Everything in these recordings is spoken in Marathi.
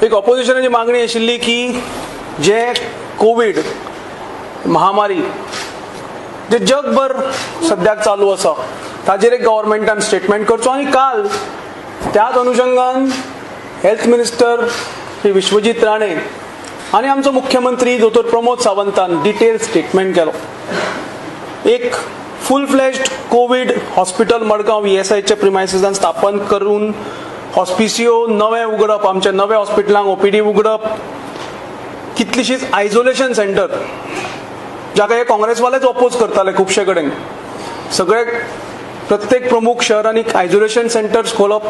एक ऑपोजिशनाची मागणी आशिल्ली की जे कोविड महामारी जे जगभर सद्याक चालू आसा ताजेर एक गव्हर्मेंटान स्टेटमेंट करचो. आनी काल त्याच अनुषंगान हेल्थ मिनिस्टर श्री विश्वजीत राणे आनी आमचो मुख्यमंत्री दोतोर प्रमोद सावंतान डिटेल स्टेटमेंट केलो. एक full fledged covid hospital Madgaon ESIच्या प्रिमायसिसान स्थापन करून हॉस्पिसियो नवे उगडप, आमचे नवे हॉस्पिटलांक OPD उगडप, कितलीशीच आयसोलेशन सेंटर जाका हे काँग्रेसवालेच ऑपोज करताले खुबशे कडेन, सगळे प्रत्येक प्रमुख शहरांनी आयसोलेशन सेंटर्स खोलप,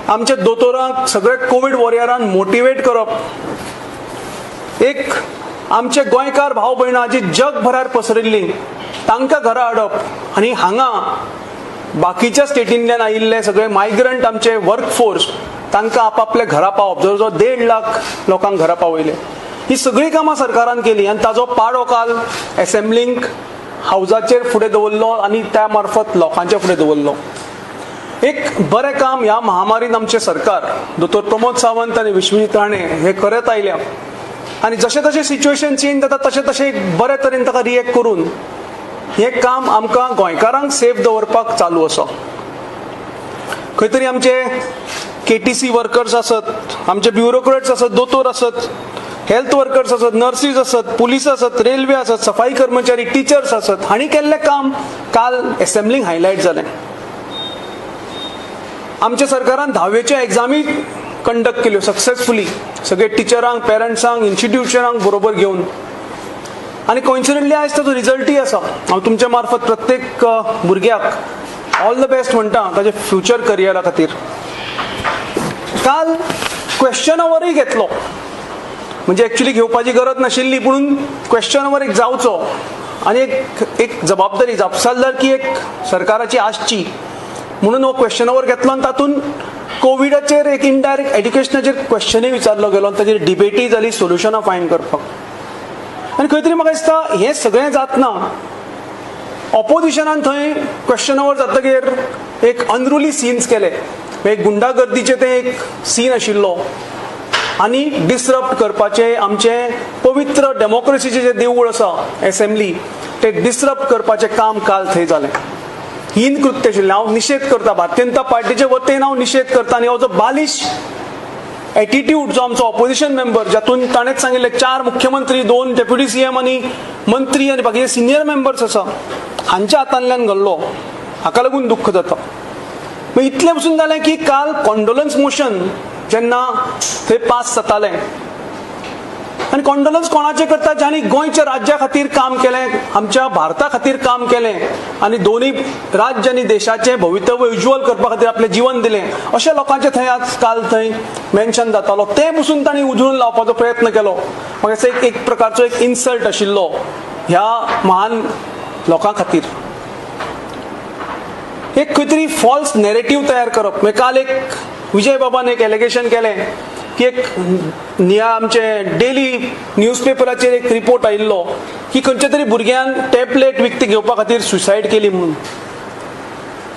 आमच्या दोतोरांक सगळे कोविड वॉरियरांक मोटिवेट करप, एक आमचे गोंयकार भाव भयणां जी जगभरार पसरिल्लीं तांकां घरा हाडप आनी हांगा बाकीच्या स्टेटींतल्यान आयिल्ले सगळे मायग्रंट आमचे वर्कफोर्स तांकां आपापल्या घरा पावप, जवळ जवळ 1.5 लाख लोकांक घरा पावयले. ही सगळी कामां सरकारान केली आनी ताजो पाडो काल असेंब्लींक हावजाचेर फुडें दवरलो आनी त्या मार्फत लोकांच्या फुडें दवरलो. एक बरें काम ह्या महामारीन आमचे सरकार दोतोर प्रमोद सावंत आनी विश्वजीत राणे हे करत आयल्या आनी जशें जशें सिच्युएशन चेंज जाता तशें तशें एक बरे तरेन ताका रिएक्ट करून हे काम आमकां गोंयकारांक सेफ दवरपाक चालू आसा. खंय तरी आमचे KTC वर्कर्स आसत, आमचे ब्युरोक्रेट्स आसत, दोतोर आसत, हेल्थ वर्कर्स आसत, नर्सीस आसत, पुलीस आसत, रेल्वे आसत, सफाई कर्मचारी, टिचर्स आसत, हांणी केल्लें काम काल असेंब्लींक हायलायट जालें. आमच्या सरकारान 10वेच्यो एग्जामी कंडक्ट केल्यो सक्सेसफुली, सगळे टिचरांक, पेरंट्सांक, इन्स्टिट्यूशनांक बरोबर घेवन, आनी कोइन्सिडंटली आयज ताजो रिजल्टूय आसा. हांव तुमच्या मार्फत प्रत्येक भुरग्याक ऑल द बेस्ट म्हणटा ताजे फ्युचर करियरा खातीर. काल क्वेश्चन अवरूय घेतलो, म्हणजे एक्चुअली घेवपाची गरज नाशिल्ली, पूण क्वेश्चन अवर एक जावचो आनी एक जबाबदारी जापसालदारकी एक सरकाराची आसची म्हणून हो क्वेश्चन अवर घेतलो. आनी तातूंत कोविडाचेर एक इनडायरेक्ट एड्युकेशनाचेर क्वेश्चनूय विचारलो गेलो आनी ताजेर डिबेटूय जाली सोल्युशनां फायंड करपाक. आनी खंय तरी म्हाका दिसता हें सगळें जातना ऑपोजिशनान थंय क्वेश्चन अवर जातकीर एक अनरुली सीन्स केले, एक गुंडागर्दीचे ते एक सीन आशिल्लो आनी डिसरप्ट करपाचे आमचे पवित्र डेमोक्रेसीचे जे देवूळ आसा असेंब्ली ते डिसरप्ट करपाचें काम काल थंय जालें. हीन कृत्य आशिल्लें. हांव निशेध करता, भारतीय जनता पार्टीचे वतीन हांव निशेध करता आनी हो जो बालिश एटिट्यूड जो आमचो ऑपोजिशन मेंबर, जातून ताणेच सांगिल्ले 4 मुख्यमंत्री, 2 डेप्युटी CM आनी मंत्री आनी बाकीचे सिनियर मेंबर्स आसा हांच्या हातांतल्यान घडलो, हाका लागून दुख्ख जाता. इतलें पसून जालें की काल कॉन्डोलन्स मोशन जेन्ना थंय पास जातालें आनी कॉन्डोलन्स कोणाचें करता, ज्यांनी गोंयच्या राज्या खातीर काम केलें, आमच्या भारता खातीर काम केलें आनी दोनूय राज्य आनी देशाचें भवितव्य उज्वल करपा खातीर आपलें जीवन दिलें, अशा लोकांचें थंय आज काल थंय मेन्शन जातालो. ते पसून तांणी उजळून लावपाचो प्रयत्न केलो. म्हाका दिसता एक प्रकारचो एक इन्सल्ट आशिल्लो ह्या महान लोकां खातीर. एक खंय तरी फॉल्स नॅरेटिव्ह तयार करप. म्हणजे काल एक विजय बाबान एक एलिगेशन केलें की एक आमचे डेली न्यूजपेपराचेर एक रिपोर्ट आयिल्लो की खंयच्या तरी भुरग्यान टॅबलेट विकती घेवपा खातीर सुसायड केली म्हणून.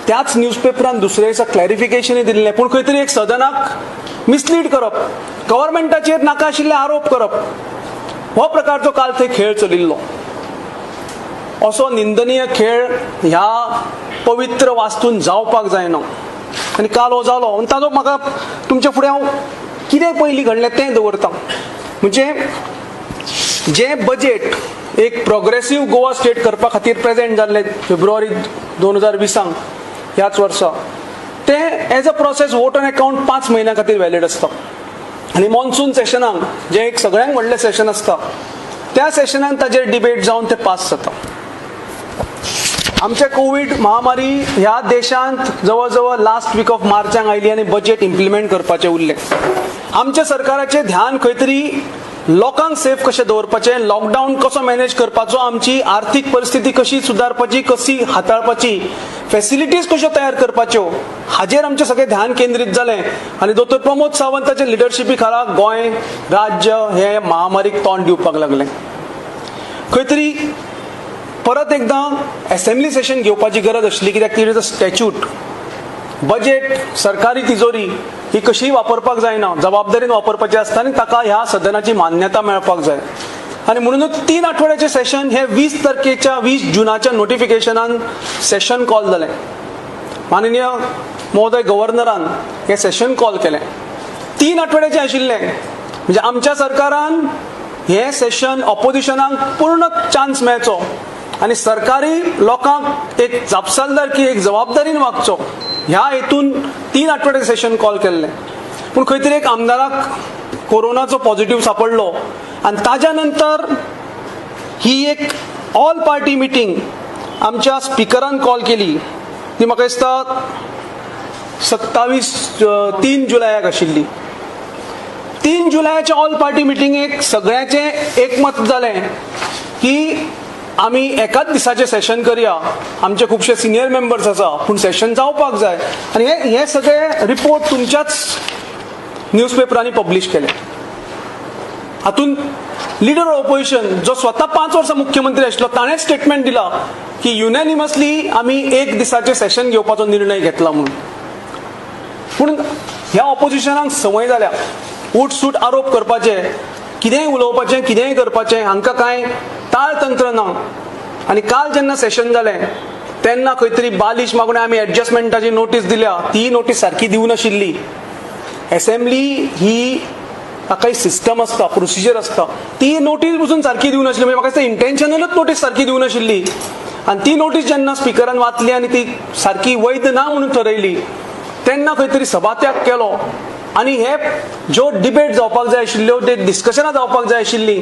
त्याच न्यूजपेपरान दुसऱ्या दिसा क्लॅरिफिकेशनूय दिल्लें, पूण खंय तरी एक सदनाक मिसलीड करप, गव्हर्मेंटाचेर नाका आशिल्ले आरोप करप, हो प्रकारचो काल थंय खेळ चलिल्लो. असो निंदनीय खेळ ह्या पवित्र वास्तून जावपाक जायना आनी काल हो जालो. आनी ताजो म्हाका तुमच्या फुडें हांव कितें पयलीं घडलें तें दवरता. म्हणजे जे बजेट एक प्रोग्रेसिव्ह गोवा स्टेट करपा खातीर प्रेजेंट जाल्लें फेब्रुवारी 2020 ह्याच वर्सा, तें as a process vote on account 5 म्हयन्यां खातीर वॅलीड आसता. आनी मॉन्सून सेशनाक जें एक सगळ्यांक व्हडलें सेशन आसता त्या सेशनान ताजेर डिबेट जावन तें पास जाता. आमच्या कोविड महामारी ह्या देशांत जवळ जवळ लास्ट वीक ऑफ मार्चाक आयली आनी बजेट इम्प्लिमेंट करपाचें उरलें. आमच्या सरकाराचें ध्यान खंय तरी लोकांक सेफ कशें दवरपाचें, लॉकडावन कसो मॅनेज करपाचो, आमची आर्थीक परिस्थिती कशी सुदारपाची, कशी हाताळपाची, फॅसिलिटीज कश्यो तयार करपाच्यो, हाजेर आमचें सगळें ध्यान केंद्रीत जालें. आनी दोतोर प्रमोद सावंताच्या लिडरशिपी खाला गोंय राज्य हे महामारीक तोंड दिवपाक लागलें. खंय तरी परत एकदां असेंब्ली सेशन घेवपाची गरज आशिल्ली, कित्याक ती स्टॅच्यूट बजेट सरकारी तिजोरी ही कशी वापरपाक जायना, जबाबदारीन वापरपाची आसता आनी ताका ह्या सदनाची मान्यता मेळपाक जाय. आणि म्हणूनच 3 आठवड्याचे सेशन हे 20 जुनाच्या नोटिफिकेशनान सेशन कॉल जालें. माननीय महोदय गव्हर्नरान हे सेशन कॉल केलें. 3 आठवड्याचें आशिल्लें. म्हणजे आमच्या सरकारान हे सेशन ऑपोजिशनाक पूर्ण चान्स मेळचो आणि सरकारी लोकांक एक जापसालदारकी, एक जबाबदारीन वागचो ह्या हेतून 3 आठवड्याचें सेशन कॉल केल्लें. पूण खंय तरी एक आमदाराक कोरोनाचो पॉझिटिव्ह सापडलो आणि ताज्या नंतर ही एक ऑल पार्टी मिटींग आमच्या स्पिकरान कॉल केली. ती म्हाका दिसता 3 जुलयाक आशिल्ली. 3 जुलयाच्या ऑल पार्टी मिटिंगेक सगळ्याचें एकमत जालें की आमी एकाच दिसाचें सेशन करया. आमचे खुबशे सिनियर मेंबर्स आसा पूण सेशन जावपाक जाय आनी हे सगळे रिपोर्ट तुमच्याच न्यूजपेपरांनी पब्लीश केले. हातून लिडर ऑपोजिशन जो स्वता 5 वर्सां मुख्यमंत्री आशिल्लो ताणें स्टेटमेंट दिला की युनॅनिमसली आमी एक दिसाचें सेशन घेवपाचो निर्णय घेतला म्हणून. पूण ह्या ऑपोजिशनाक संवय जाल्या उठसूट आरोप करपाचे, कितेंय उलोवपाचें, कितेंय करपाचें, हांकां कांय ताळतंत्र ना. आनी काल जेन्ना सेशन जालें तेन्ना खंय तरी बालिश मागणे आमी एडजस्टमेंटाची नोटीस दिल्या. ती नोटीस सारकी दिवं नाशिल्ली. असेंब्ली ही काही सिस्टम आसता, प्रोसिजर आसता, ती नोटीस पसून सारकी दिवं नाशिल्ली. म्हणजे म्हाका दिसता इंटेन्शनलच नोटीस सारकी दिवं नाशिल्ली. आनी ती नोटीस जेन्ना स्पिकरान वाचली आनी ती सारकी वैध ना म्हणून ठरयली तेन्ना खंय तरी सभात्याग केलो. आनी हे ज्यो डिबेट जावपाक जाय आशिल्ल्यो, जे डिस्कशनां जावपाक जाय आशिल्ली,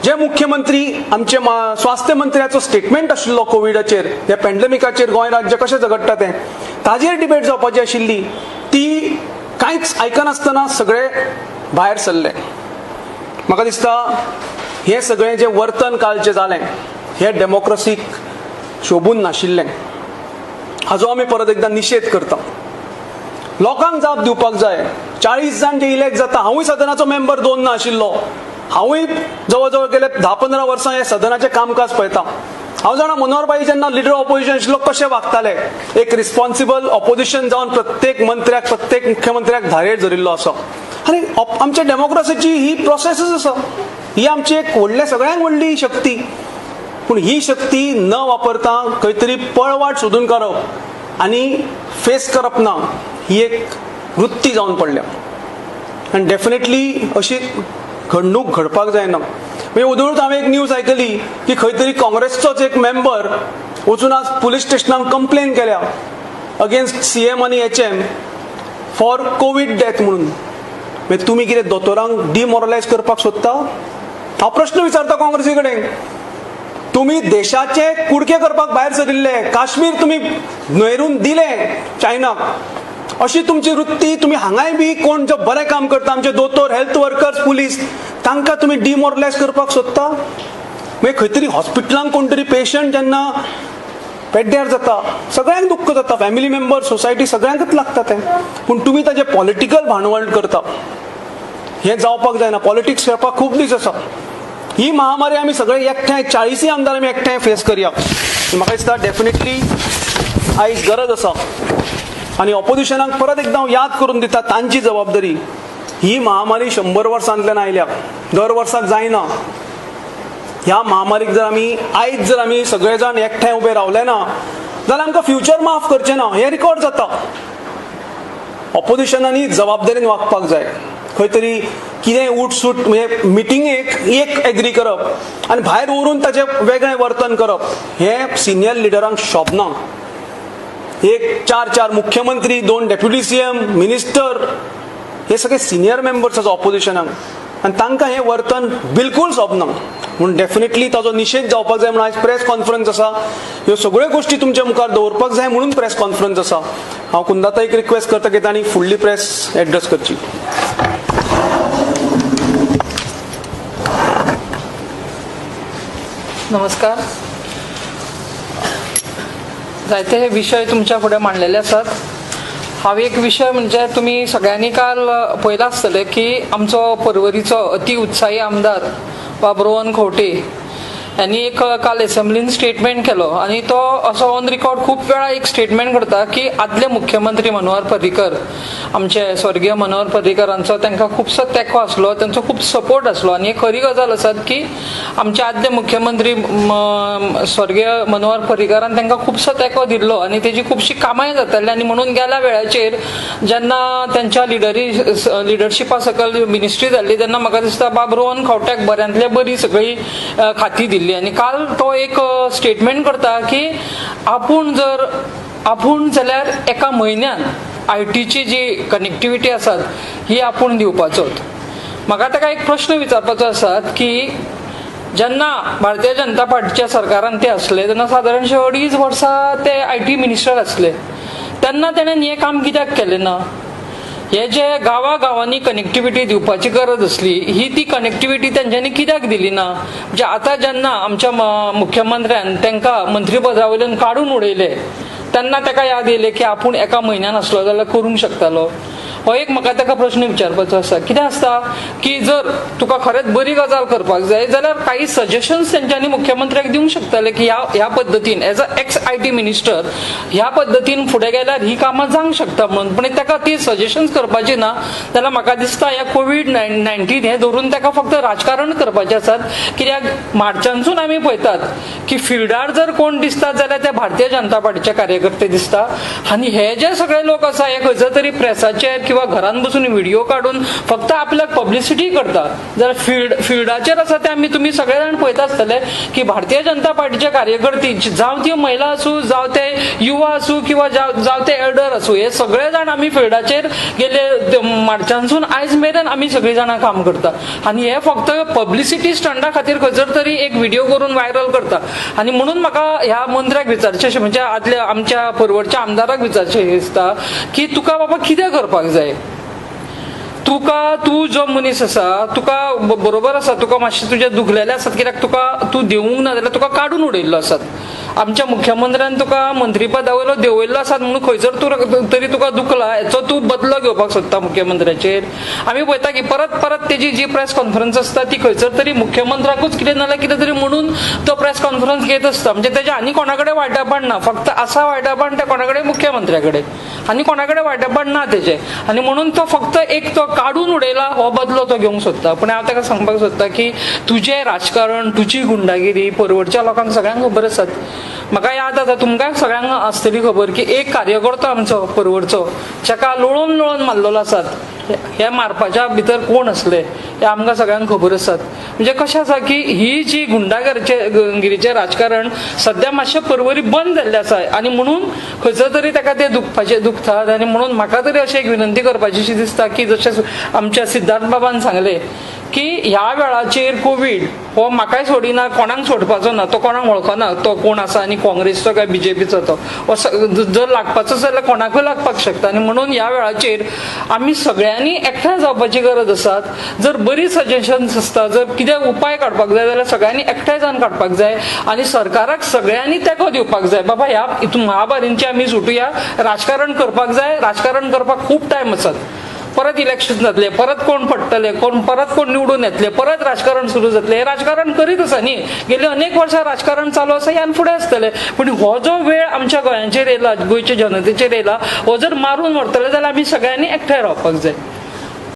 जे मुख्यमंत्री आमचे स्वास्थ्य मंत्र्याचो स्टेटमेंट आशिल्लो कोविडाचेर, ह्या पॅन्डेमिकाचेर गोंय राज्य कशें झगडटा तें, ताजेर डिबेट जावपाची आशिल्ली, ती कांयच आयकनासतना सगळे भायर सरले. म्हाका दिसता हे सगळें जे वर्तन कालचें जालें हें डेमोक्रेसीक शोभून नाशिल्लें. हाजो आमी परत एकदां निशेध करता. लोकांक जाप दिवपाक जाय. 40 जाण जे इलेक्ट जाता, हांवूय सदनाचो मेंबर 2 ना आशिल्लो, हांवूय जवळ जवळ गेले 10-15 वर्सां हे सदनाचें कामकाज पळयता. हांव जाणा मनोहरभाई जेन्ना लिडर ऑपोजिशन आशिल्लो कशें वागताले. एक रिस्पॉन्सिबल ऑपोजिशन जावन प्रत्येक मंत्र्याक, प्रत्येक मुख्यमंत्र्याक धारेर धरिल्लो आसा. आनी आमच्या डेमोक्रेसीची ही प्रोसेसच आसा. ही आमची एक सगळ्यांत व्हडली शक्ती. पूण ही शक्ती न वापरता खंय तरी पळवाट सोदून काडप आनी फेस करप ना, ही एक वृत्ती जावन पडल्या. आनी डेफिनेटली अशी घडणूक घडपाक जायना. म्हणजे उदोळूच हांवें एक न्यूज आयकली की खंय तरी काँग्रेसचोच एक मेंबर वचून आज पुलीस स्टेशनाक कंप्लेन केल्या अगेन्स्ट CM आनी HM फॉर कोविड डेथ म्हणून. म्हणजे तुमी कितें दोतोरांक डिमोरलायज करपाक सोदता? हांव प्रश्न विचारता काँग्रेसी कडेन. तुम्ही देशाचे कुडके करपाक भायर सरिल्ले, काश्मीर तुम्ही न्हयरून दिले चायनाक, अशी तुमची वृत्ती. तुम्ही हांगाय बी कोण जो बरें काम करता, आमचे दोतोर, हेल्थ वर्कर्स, पुलीस, तांकां तुम्ही डिमोरलायज करपाक सोदता. म्हणजे खंय तरी हॉस्पिटलांत कोण तरी पेशंट जेन्ना पेड्ड्यार जाता सगळ्यांक दुख्ख जाता, फॅमिली मेंबर, सोसायटी सगळ्यांकच लागता तें. पूण तुमी ताजें पॉलिटिकल भांडवल करता. हें जावपाक जायना. पॉलिटिक्स खेळपाक खूब दीस आसा. ही महामारी आमी सगळे एकठांय 40 आमदार आमी एकठांय फेस करया. म्हाका दिसता डेफिनेटली आयज गरज आसा. आनी ऑपोजिशनाक परत एकदां हांव याद करून दिता तांची जबाबदारी. ही महामारी 100 वर्सांतल्यान आयल्या, दर वर्साक जायना. ह्या महामारीक जर आमी सगळे जाण एकठांय उबे रावले ना जाल्यार आमकां फ्युचर माफ करचें ना, हें रिकॉर्ड जाता. ऑपोजिशनांनी जबाबदारीन वागपाक जाय. खंय तरी कितेंय उठसूट म्हणजे मिटिंगेक एक एग्री करप आनी भायर व्हरून ताचें वेगळें वर्तन करप हें सिनियर लिडरांक शोभना. एक 4 मुख्यमंत्री, 2 डेप्युटी CM, मिनिस्टर, हे सगळे सिनियर मेंबर्स आसा ऑपोजिशनाक आनी तांकां हें वर्तन बिलकूल सोबना. म्हणून डेफिनेटली ताजो निशेध जावपाक जाय म्हणून आयज प्रेस कॉन्फरन्स आसा. ह्यो सगळ्यो गोश्टी तुमच्या मुखार दवरपाक जाय म्हणून प्रेस कॉन्फरन्स आसा. हांव कुंदाताईक रिक्वेस्ट करता की तांणी फुडली प्रेस एड्रेस करची. नमस्कार. जायते विशय तुमच्या फुडें मांडलेले आसात. हांव एक विशय म्हणजे तुमी सगळ्यांनी काल पळयलां आसतलें की आमचो पर्वरीचो अति उत्साही आमदार बाबरोवन खंवटे यांनी एक काल असेंब्लीन स्टेटमेंट केलो आणि तो असो ऑन रिकॉर्ड खूप वेळा एक स्टेटमेंट करता की आदले मुख्यमंत्री मनोहर पर्रीकर आमचे स्वर्गीय मनोहर पर्रीकरांचो तांकां खुबसो तेंको आसलो, तांचो खूप सपोर्ट आसलो आणि एक खरी गजाल आसा की आमचे आदले मुख्यमंत्री स्वर्गीय मनोहर पर्रीकरान तांकां खुबसो तेंको दिल्लो आणि तेजी खुबशी कामांय जाताली आणि म्हणून गेल्या वेळाचेर जेन्ना त्यांच्या लिडरशिपा सकल मिनिस्ट्री जाल्ली तेन्ना म्हाका दिसता बाब रोहन खंवट्याक बऱ्यांतले बरी सगळी खाती दिल्ली आणि काल तो एक स्टेटमेंट करता की आपूण जाल्यार एका म्हयन्यान आयटीची जी कनेक्टिविटी आसात ही आपूण दिवपाचो. म्हाका ताका एक प्रश्न विचारपाचो आसा की जेन्ना भारतीय जनता पार्टीच्या सरकारान ते असले तेन्ना सादारण 2.5 वर्सां ते आयटी मिनिस्टर असले, तेन्ना तेणेन हें काम कित्याक केलें ना? हे जे गांवांनी कनेक्टिविटी दिवपाची गरज असली ही ती कनेक्टिविटी तेंच्यांनी कित्याक दिली ना? म्हणजे आतां जेन्ना आमच्या मुख्यमंत्र्यान तांकां मंत्रीपदा वयल्यान काडून उडयले तेन्ना ताका याद येयलें की आपूण एका म्हयन्यान आसलो जाल्यार करूंक शकतालो. हो एक म्हाका ताका प्रश्न विचारपाचो आसा. कितें आसता की जर तुका खरेंच बरी गजाल करपाक जाय जाल्यार काही सजेशन्स तेंच्यांनी मुख्यमंत्र्याक दिवंक शकताले की ह्या पद्दतीन as a x IT minister ह्या पद्दतीन फुडें गेल्यार ही कामां जावंक शकता म्हणून. पण ताका ती सजेशन्स करपाची ना जाल्यार म्हाका दिसता ह्या कोविड-19 हें धरून ताका फक्त राजकारण करपाचें आसात. कित्याक मार्चांसून आमी पळयतात की फिल्डार जर कोण दिसतात जाल्यार ते भारतीय जनता पार्टीचे कार्यकर्ते दिसता आणि हे जे सगळे लोक आसा हे खंयसर तरी प्रेसाचेर किंवा घरान बसून व्हिडिओ काढून फक्त आपल्याक पब्लिसिटी करता. जाल्यार फिल्डाचेर आसा ते तुम्ही सगळे जाण पळयता आसतले की भारतीय जनता पार्टीचे कार्यकर्ते जावं ती महिला आसूं जावं ते युवा आसूं किंवा जावं ते एल्डर आसूं हे सगळे जाण आमी फिल्डाचेर गेले मार्चांसून आयज मेरेन आमी सगळीं जाणां काम करता आणि हे फक्त पब्लिसिटी स्टंडा खातीर खंयसर तरी एक व्हिडिओ करून व्हायरल करता. आणि म्हणून म्हाका ह्या मंत्र्याक विचारचें म्हणजे आदल्या आमच्या परवडच्या आमदाराक विचारचें दिसता की तुका बाबा कितें करपाक जाय? तू जो मनीस आसा तुका बरोबर आसा, तुका मातशें तुजे दुखलेले आसात कित्याक तू देवूंक ना जाल्यार तुका काडून उडयल्लो आसात. आमच्या मुख्यमंत्र्यान तुका मंत्रीपदा वयलो देंवयल्लो आसात म्हणून खंयसर तरी तुका दुखला हेचो तू बदलो घेवपाक सोदता मुख्यमंत्र्याचेर. आमी पळयता की परत तेजी जी प्रेस कॉन्फरन्स आसता ती खंयसर तरी मुख्यमंत्र्याकूच कितें नाल्यार कितें तरी म्हणून तो प्रेस कॉन्फरन्स घेत आसता. म्हणजे तेजे आनी कोणा कडेन वायटापण ना, फक्त आसा वायटापण ते कोणा कडेन मुख्यमंत्र्या कडेन आनी कोणा कडेन वायटापण ना तेजे. आनी म्हणून तो फक्त एक तो काडून उडयला हो बदलो तो घेवंक सोदता. पण हांव ताका सांगपाक सोदता की तुजें राजकारण तुजी गुंडागिरी परवडच्या लोकांक सगळ्यांक खबर आसात. म्हाका याद आसा तुमकां सगळ्यांक आसतली खबर की एक कार्यकर्तो आमचो परवडचो जाका लोळोवन मारलेलो आसात. हे मारपाच्या भितर कोण असले हे आमकां सगळ्यांक खबर आसात. म्हणजे कशें आसा की ही जी गुंडागिरीचें राजकारण सध्या मातशें परवरी बंद जाल्लें आसा आणि म्हणून खंयसर तरी ताका ते दुखतात. आणि म्हणून म्हाका तरी अशी एक विनंती करपाची दिसता की जशें आमच्या सिद्धार्थ बाबान सांगलें की ह्या वेळाचेर कोविड हो म्हाकाय सोडिना, कोणाक सोडपाचो ना, तो कोणाक वळखना तो कोण आसा आनी काँग्रेसचो काय बीजेपीचो तो जर लागपाचो जाल्यार कोणाकूय लागपाक शकता. आनी म्हणून ह्या वेळाचेर आमी सगळ्यांनी एकठांय जावपाची गरज आसा. जर बरी सजेशन्स आसता, जर कितें उपाय काडपाक जाय जाल्यार सगळ्यांनी एकठांय जावन काडपाक जाय आनी सरकाराक सगळ्यांनी तेंको दिवपाक जाय. बाबा ह्या महामारींची आमी सुटुया, राजकारण करपाक जाय, राजकारण करपाक खूब टायम आसात. परत इलेक्शन जातले, परत कोण पडटले, परत कोण निवडून येतले, परत राजकारण सुरू जातले. हे राजकारण करीत आसा न्ही, गेली अनेक वर्सां राजकारण चालू आसा ह्यान फुडें आसतले. पण हो जो वेळ आमच्या गोंयाचेर येयला, गोंयच्या जनतेचेर येयला, हो जर मारून व्हरतले जाल्यार आमी सगळ्यांनी एकठांय रावपाक जाय.